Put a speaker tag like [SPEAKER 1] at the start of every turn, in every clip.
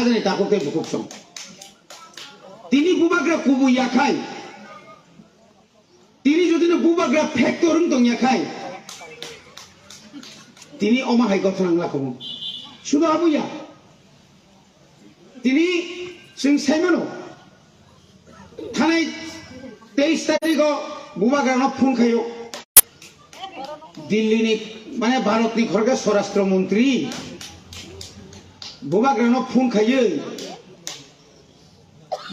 [SPEAKER 1] জানি তাককে বুকুক সং তিনি বুবাগ্রা কুবু ইয়াখাই তিনি যদি না বুবাগ্রা ফ্যাক্টরিং দং ইয়াখাই তিনি অমাহাই গঠনাंगला खौ শুধু আবুয়া তিনি जों साइमानो थानाय 23 तारिखआव बुबाग्रानाव फन खायो दिल्लीनि माने भारतनि खरगा स्वराष्ट्र मंत्री बुबाग्रानाव फन खायो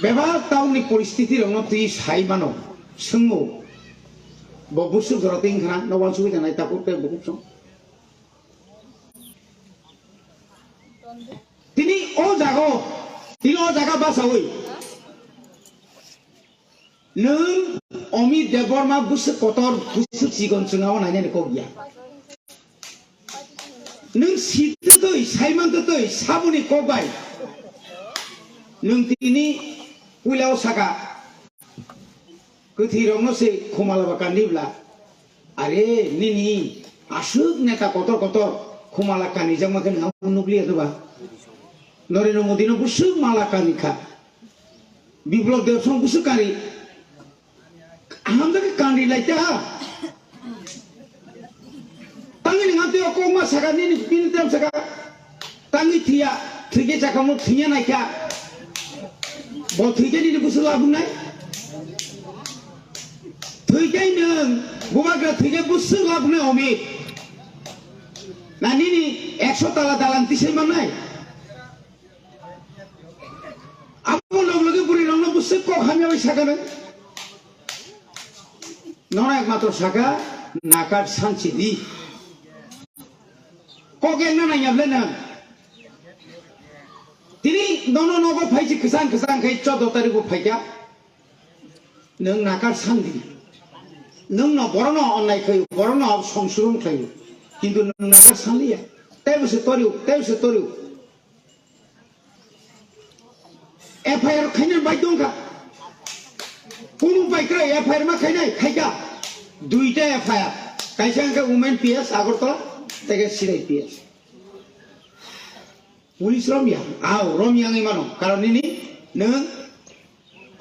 [SPEAKER 1] बेबा टाउननि परिस्थिति रंनो तुइ साइमानो सोंमो बबुसु जरतिं खाना नवासु जानाय ताकते बुकुसं তিনি ও জায়গা বাসাওই নং অমিত দেববর্মা বুসু কতর বুসু চিগন চুঙাও নাইনে কো গিয়া নং সিততই সাইমান্ততই সাবুনি কবাই নং তিনি পুইলাও সাকা কথিরংনো সে খমালাবা কান্দিब्ला আরে নিনি আসুক নেতা কতর খমালা কানি জামাকে নাম নুবলিয়া দবা नरेन्द्र मोदी ने बुसु माला कानिखा विप्लव देवसं बुसु कानी हम जब कानी लाइटा तंगी निगाते को मा सगा नि पिन तम सगा तंगी थिया थिगे जाकामो थिया नाइका बो थिगे नि बुसु लाबु नाय थिगे नों बुबाग्रा थिगे बुसु लाबु नाय अमित नानि 100 ताला दालान तिसै मानाय आपको लोग बुरी रंग बुझसे को हमें भी सका नहीं नौना एक मात्र सका नाकार सांची दी को क्या नहीं अब लेना तिनी दोनों नौको फाइजी किसान कहीं 14 तारीख को फाइजा नंग नाकार सांदी नंग ना बरना अन्नाय कहीं बरना अब संशुरुम कहीं किंतु नंग नाकार सांदिया तेरे से तोरियो FIR खाइने बाइदों का पुरु बाइकरा FIR में खाइगा दुईटा FIR कैसे अंके वुमेन PS आगरतला तेरे सिरे PS पुलिस रोमिया आओ रोमिया नहीं मानो कारण ini नंग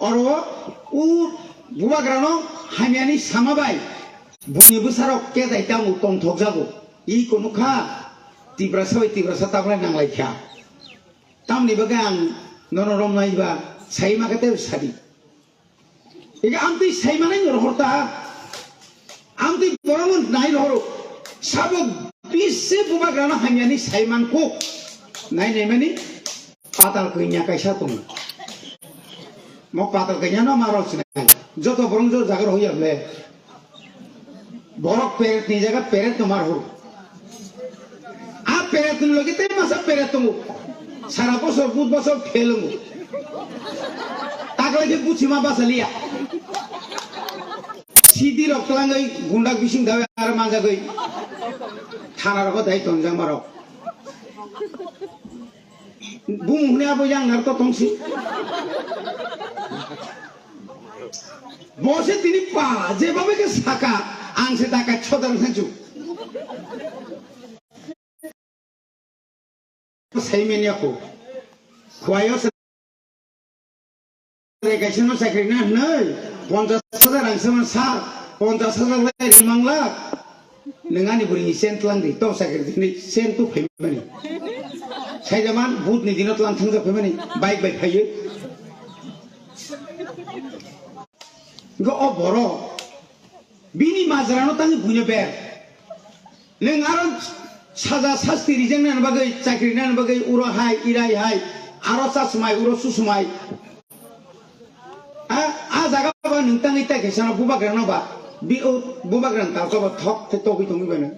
[SPEAKER 1] और वो बुबाग्रानो हमियानी समाबाई बुनी बुसारो क्या दायित्व मुतों थोक जागो ये कोनो खा तीव्रसा ताबले नांगलाई क्या ताम निबगां नोनो रोम नाइबा साइमा कते सादी एक आमती साइमा नहीं रहता आमती बरमन नाइ रहरो साबो 20 से बुबाग्राना हामियानी साइमान को नाइ नेमानी पाताल कइnya कैसा तुम मो पाताल कइnya न मारो सिना जतो बरम जो जागर होइयाबले बरक पेरेट नि जगह पेरेट तो मार हो आ पेरेट न लगे ते मासा पेरेट तुम सारा बसर बुध बसर फेलंगो ताकले के बुचिमा बासलिया सीधी रक्तलांगै गुंडा बिसिं दावे आरो मांजा गई थाना रको दाइ तंजां मारो बुं हुने आबो यां नार तो तंसि बसे तिनी पा जेबाबे के साका आंसे दाका छदर संजु साइमेनिया को खुआयो से कैसेनो साइकिल ना नहीं 50,000 आंसमान सा 50,000 ले रिमांगला नंगानी बुरी सेंट लांदी तो साइकिल दिनी सेंट तो फैमानी साइजमान भूत नि दिनत लां थंजा फैमानी बाइक फायो गो ओ बरो बिनि माजरानो तांनि बुने बे नों आरो साजा सास्ति रिजेंना बागै चाकरिना बागै उरो हाय इराय हाय आरो सासमाय उरो सुसमाय आ जागा बा नोंतां इता केसाना बुबाग्रानो बा बि ओ बुबाग्रान ताको बा थक ते तोगि तंगि बानो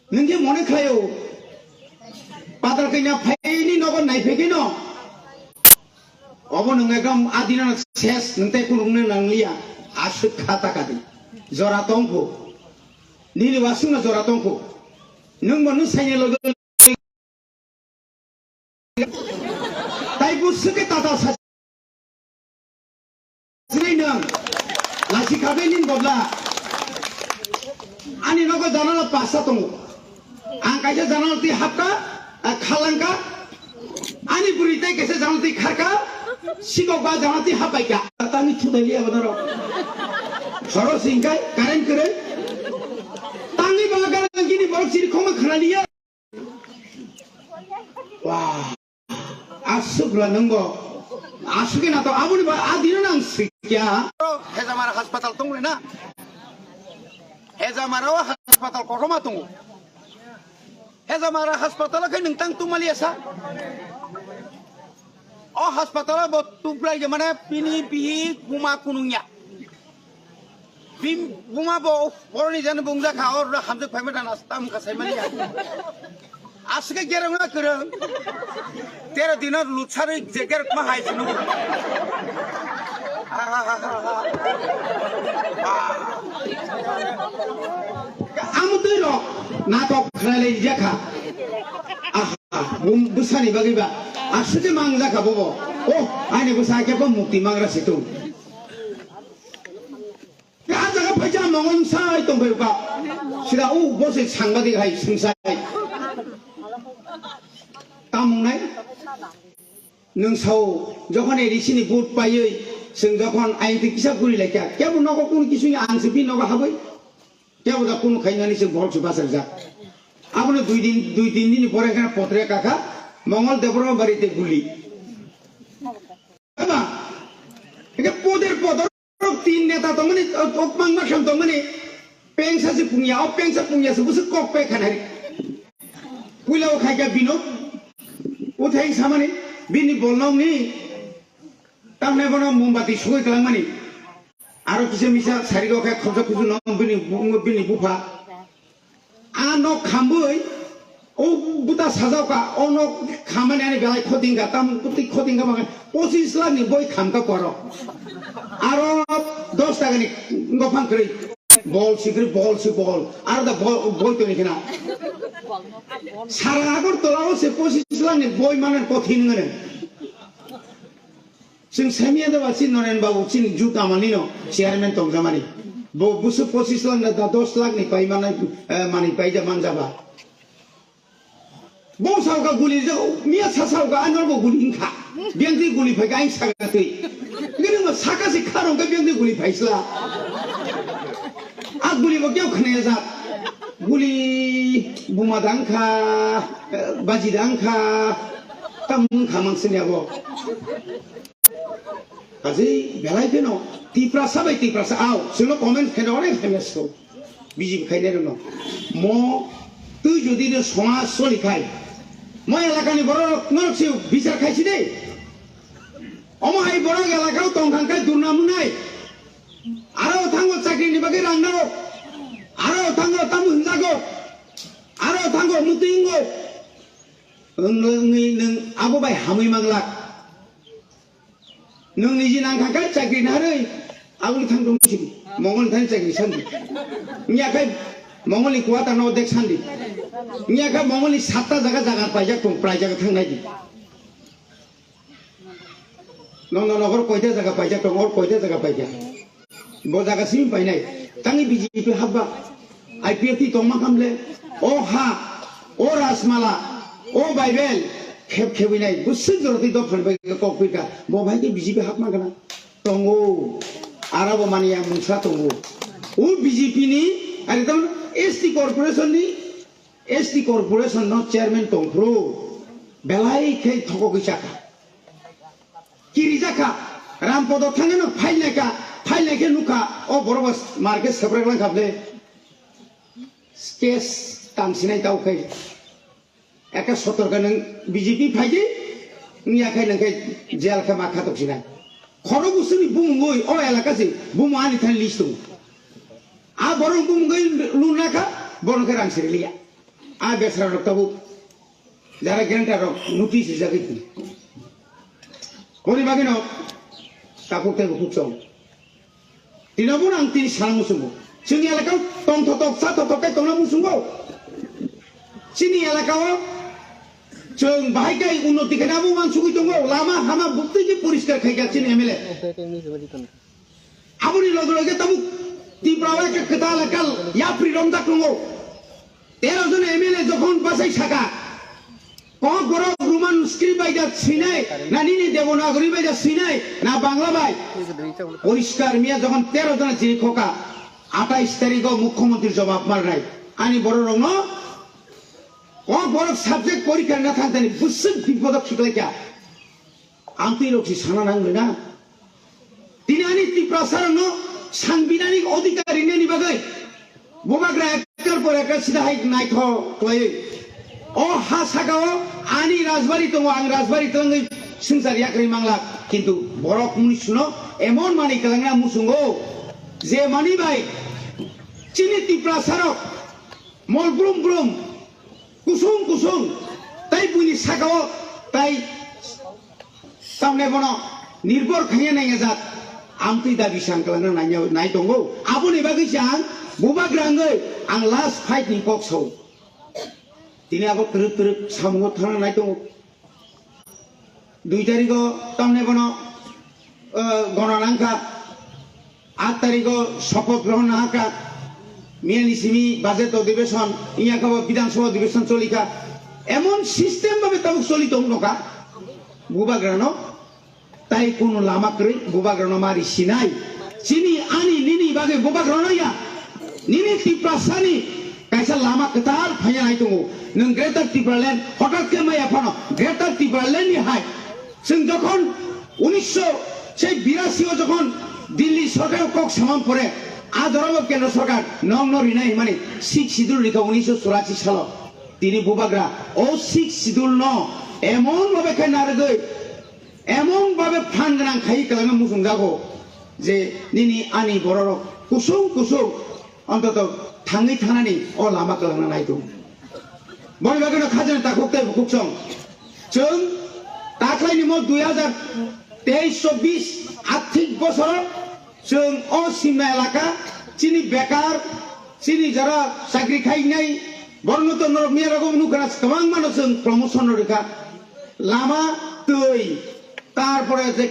[SPEAKER 1] नोंगे मने खायो पादर कइना फाइनि नगन नाइफेगिनो अबो नों एकदम आदिना सेस नोंताय कुनुंनो नांलिया आसु खाता कादि जरा तंखो नीली वासुना जरा तंखो नों मनु साइने लोगो ताइ बुसुके ताता सासिनै नों लासि खाबे निन गब्ला आनि नगो जानाला पासा दङ आं कायसे जानाला ति हाबका खालांका Ani berita kese jangan kharka, sikok ba jangan hapaika. Tangi thudai liya benar. Haro singkai, karen keren. Tangi bagar gini baru sini koma khana liya. Wah, asuk lah nenggo. Asukin atau abu ni ba adina nang sikya. Heza mara hospital tunggu na. Heza mara hospital koroma tunggu. Heza mara hospital kan nentang tu Malaysia. Oh hospital bot tu pelai mana pini pihi guma kunungnya. Pim guma bo orang ni jangan bungza kau orang hamzat payah dan astam kasai Malaysia. Asal kerja mana kerja? Tera dinar lutsari jeger mahai sinu. Amu tu lo, nato kerana jaka. Busani bagi ba. Asal je mangga kabobo. Oh, ane busai kepa mukti mangra situ. Aja kap aja mangon sai tong berupa. Sudah bos sangat dikai sengsai. Kamu naik, nungsau, jauhan eri sini buat payah, sengjakan ayat kisah kuri lagi. Kaya pun nak pun kisahnya ansipin nak habai, kaya pun tak pun kaya ni sebab coba saja. Apa ni dua tin ni boleh kena potret kakak, Mongol dapur bari te guli. Apa? Kaya poter tin ni tak tahu mana, opang macam tahu mana, pengsa si punya, pengsa punya sebut kok pekhan hari. Pulau kaya binok. Utai sama ni, bini bolong ni, tamne bono mombati suai kelang mani. Aro kisah misal sari kau kayak kerja kudu nom bini buka. Ano kambui, oh buta sajau ka, ono kamane ani belai khoting ka, tam putih khoting ka makan. Posisi lah ni boy kam ka koro. Aro 10 taka ni ngopang kiri. Ball. Ada ball tu ni kena. Sarang agor tolak se posisi lah ni boy mana kotin ngene. Sing semia tu wasin noren bawa cing juta manino chairman tong zamani. Busu posisi lah ni 10 lakh ni pai mana mani pai zaman jaba. Bom sao ka guli je, mia sao ka anor bo guli ingka. Biang di guli pai ka ing saga tu. Gini mah saka si karong ka biang di guli pai sila. Guli bagaimana kau kena zat? Guli bunga dangka, baji dangka, tamun kamang seni aku. Kasi belai keno, tiprasa baik tiprasa. Aw, seno komen kena orang famous tu. Biji kaya ni no. Mo tu jadi tu semua solikai. Mo elaka ni borok ngorok siu bisa kai sini. Omo hai borok elaka tongkang kai durnamunai. Arau tanggo cakri ni bagi rangno. Arau tanggo tamu hindago. Arau tanggo mutingo. Neng abu bay hamui manglak. Neng niji nang kakak cakri narai. Abu ni tanggo musim. Mongol tani cakri sandi. Nyakai mongol ni kuatan no dek sandi. Nyakai mongol ni sata jaga pajak pun pajak tang lagi. No or koite jaga pajak tong or koite jaga pajak. Bojaga sim pai nai. Tangi BJP haba. IPFT tong makam le. Oh ha. Oh rasmala. Oh Bible. Khep nai. Busuk joroti do phone bagi kokpi ka. Bo bhai ke BJP hab magana. Tongo. Arabo mani yang musa tongo. Oh BJP ni. Ari tahu ST Corporation ni. ST Corporation no chairman tongpro. Belai kai thoko kisaka. Kiri jaka. Rampodo thangeno phai neka. Phai neke nuka. Oh borobas market separate lang kable. Case tamsinai tahu kai. Eka sotor ka nang BJP phai je. Niya kai nang kai jail ka makha tok sinai. Khoro busuni bumungoi. Oh elaka si bumuani than listu. A borong bumungoi luna ka. Borong ka rang sirilia. A besra rok tabu. Jara geranta rok notice jagit. Kori bagino. Kapuk te bukuk song. Tinapun ang tini salang musumo. Sini elakaw tong totok sa totok kay tong na musumo. Sini elakaw jeng bahai kay unnoti kay nabu man sugi tongo lama hama bukti ki puriskar kay gatsin MLA. Abu ni logo tabu ti prawa ke kata lakal ya freedom tak tongo. 13 John MLA যখন বাসাই থাকা কোন গরব রুমান সংস্কৃত বাইজা Sinai না নিনি Devanagari বাইজা Sinai না Bangla by পরিষ্কার মিয়া যখন 13 জন চিনি খোকা 28 তারিখও মুখ্যমন্ত্রীর জবাব মার নাই আনি বড় রং ও বড় সাবজেক্ট পরীক্ষা না থাকতেন বুঝছেন বিপদ ঠিকলে কে আন্তই রক্ষী সানা নাঙ্গলে না তিনি আনি ত্রিপ্রাসারণ সাংবিধানিক অধিকারী নেই নিবাগৈ বোমাগ্রা একটার পর একটা সিধা হাই নাইখ কয়ে ও হা সাগাও আনি রাজবাড়ি তো আং রাজবাড়ি তো সংসার ইয়াকরি মাংলা কিন্তু বরক মুনিশুনো এমন মানি কালাঙ্গা মুসুঙ্গো যে মানি ভাই চিনি ত্রিপ্রাসারক মল ব্রুম ব্রুম কুসুম কুসুম তাই বুনি সাগাও তাই সামনে বনো নির্ভর খাইয়ে নাই যাত আমতি দাবি সাংকালাंना नाय दङ आबुनि बागै आं बुबाग्राङै आं लास्ट फाइट नि बक्सआव दिनै आबो त्रिप त्रिप सामुङाव थांना नाय दङ 2 तारिखआव तामने बनो गणनांका 8 तारिखआव शपथ ग्रहण हाका मियानिसिमी बाजेट अधिवेशन इयाकाबो विधानसभा अधिवेशन चलिका एमन सिस्टेम भाबे ताबो चलित नका बुबाग्रानो তাই কোন লামা করে বুবাগ্রানো মারি সিনাই চিনি আনি নিনি বাগে বুবাগ্রানো ইয়া নিনি ত্রিপ্রাসানি কাইসা লামা কতার ফাইয়া নাই দङ नों গ্রেটার ত্রিপুরাল্যান্ড হঠাৎ কে মাই এফানো গ্রেটার ত্রিপুরাল্যান্ড নি হাই जों যখন 1982 যখন দিল্লি সরকার কক সামাম পরে আদরব কেন্দ্র সরকার নং নরিনাই মানে 6 শিডিউল রেখা 1984 সাল তিনি বুবাগ্রা ও 6 শিডিউল ন এমন ভাবে খাই নারগৈ এমন ভাবে ফান গোনাं খাই কালাঙ্গা মুসুং যাগো যে নিনি আনি বড় কুসুম কুসুম অন্তত थाङै थानानै अ लामा कालांना नाय दं बय बागैनो खाजोन ताखुकते बुकुकसं जों दाख्लैनि म 2023-24 आर्थिक बছर जों अ सीमा एलाका चिनि बेकार चिनि जरा साख्रि खायनाय बर्णत नरमिया रकम नुकरा गोबां मानस जों प्रमोशन रेखा लामा दै তারপরে যে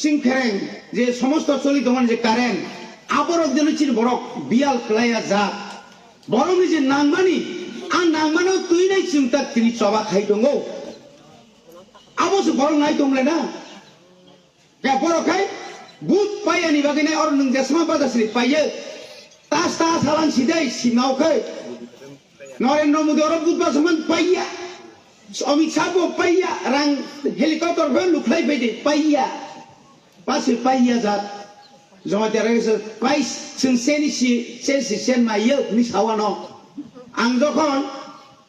[SPEAKER 1] সিংখেরেং যে সমস্ত চলিত মানে যে কারেন্ট আবরক যেন চিনি বড় বিয়াল ক্লাইয়া যা বড় যে নাংমানি আর নাংমানো তুই নাই চিন্তা তিনি চবা খাই দङ আবসু বড় নাই দংলে না কে বড় খাই বুত পাইয়ানি বাগিনে আর নং যেসমা বাদাসরি পাইয়ে তাস তাস হালাং সিদাই সিমাও খাই নরেন্দ্র মোদি আর বুত বাসমান পাইয়া अमित शाह को पाइया रंग हेलीकॉप्टर पे लुखलाई पे दे पाइया पास पाइया जात जमा तेरे से पाइस सेन माइयो निसावानो आं जखन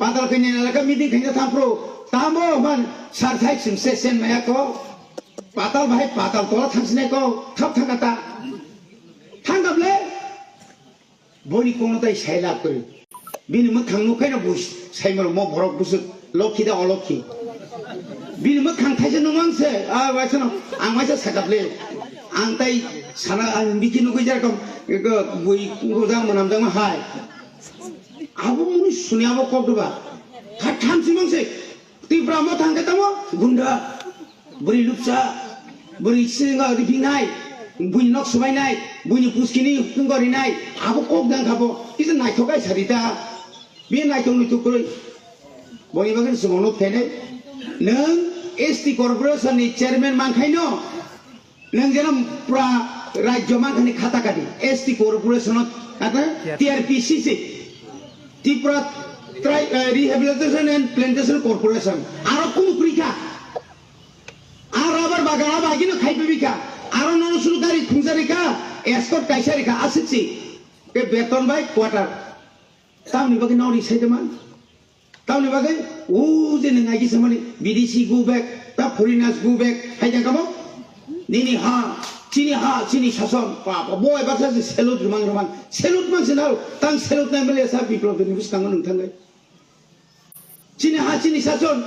[SPEAKER 1] पाताल कन्या लगा मीटिंग खैना थांप्रो तामो मन सारथाय सेन माया को पाताल भाई पाताल तोला थांसिने को थाब थांगाता थांगाबले बनि कोनो ताय साइला करि बिनि मोखां नुखायना बुस साइमर म भरक बुस लखी दा अलखी बिनि मोखां थाइसे नङांसे आ वाइसनो आं वाइसा सागाबले आं ताय साना आं बिखि नुगै जारकम बुइ गोजां मोनामदों हाय आबो मुनि सुनियाबो कबदबा थामसि मंसे तिब्रा म थांगे तमो गुन्डा बुरि लुपसा बुरि सिंगा रिफिनाय बुइ नक सुबायनाय बुइनि पुसकिनि कुंगरिनाय आबो कबदां खाबो इसे नायथगाय सारिता बे नायथंनि तुकुरै बनि बागै समावनो फैनाय नों एसटी कर्परेशननि चेयारमेन मानखायनो नों जेनम पुरा राज्य मानखानि खाता काटि एसटी कर्परेशन आता TRPCC Tripura rehabilitation and plantation corporation आरो कुनु प्रिखा आरो आबार बागाना बागिनो खाइबेबिखा आरो नन सरकारि खुंजारिखा एस्कट काइसारिखा आसिछि बे बेतन बाय क्वार्टार तामनि बागै नरि साइदमान तामनि बागै ओ जे नङा कि समनि विदेशी गो बैक ता फरेनार्स गो बैक हाइजा कामो निनि हा चिनि शासन पापा बय बाथ्रा जे सेलुट रुमां सेनाव तां सेलुट नाय मले सा बिप्लब नि बुसखाङो नोंथाङै चिनि शासन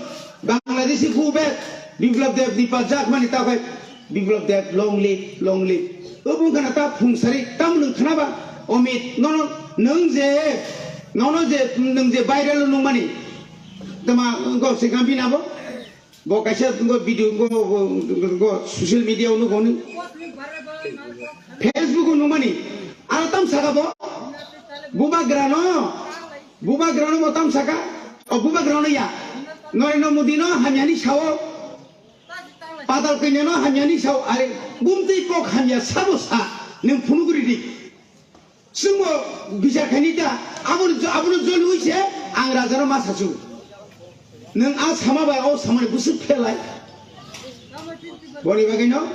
[SPEAKER 1] बांलादेशी गो बैक बिप्लब देव दीपा जाक मानि ताबाय बिप्लब देव लंग लिव ओ बुंखाना ता फुंसारि ताम नोंथानाबा अमित नों जे भाइरेल नंमानि तमा गो सेकाम्पि नाबो गो काइसे गो भिडियो गो सोशल मीडिया नु गनि फेसबुक नु मानि आरो तम सागाबो बुबाग्रानो म तम सागा ओ बुबाग्रानो या Nore Modi no hanyani sawo padal kene no hanyani sawo are gumti kok hanya sabusa neng punuguri di semua bisa kanita abun jolu ise ang raja no masasu neng as sama ba o sama busuk pelai boli bagino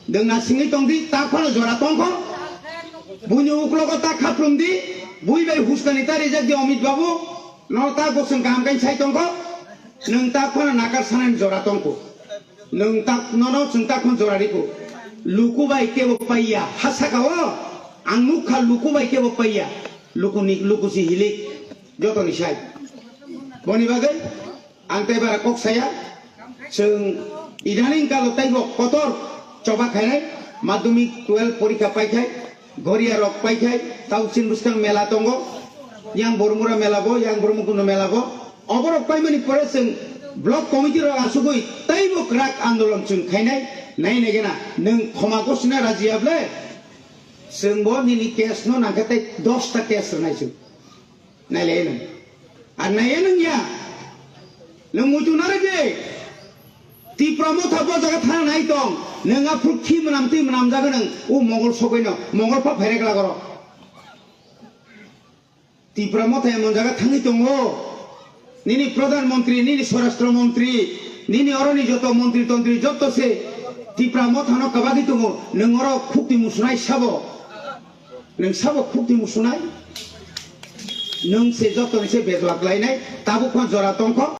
[SPEAKER 1] deng nasingi tongdi takon jora tongko bunyu uklo ko tak khaprum di bui bai huskani tari jag di Amit Babu no ta goseng kam kain sai tongko neng takon nakar sanan jora tongko neng tak nono seng takon jora riku luku bai ke bopaya hasaka o ang mukha luku bai ke bopaya luku si hilik joto ni sai boni bagai ang te bara kok saya seng idaning kalau taibo kotor coba khainai madhyamik 12 পরীক্ষা পাইখাই Garia rock পাইখাই তাও চিনবুস্কাং মেলা তঙ্গ yang bormura melabo yang bormukuno melabo oborok paimani pore seng blok committee ro asugoi taibo krak andolon chung khainai nai negena neng khoma kosna rajiable seng bo ni case no nangate 10 ta case nai chu nai lenen ar nai eneng ya neng mutu narage ti promote habo jaga thana nai tong neng a frukti menam jaga neng u mongol sokoino mongol pa pherekla goro ti promote emon jaga thangi tongo nini pradhan mantri nini swarashtra mantri nini oroni joto mantri tantri joto se ti promote hano kabagi tongo neng oro khukti musunai sabo neng sabo khukti musunai neng se joto ni se bedlak lainai tabu khon jora tongko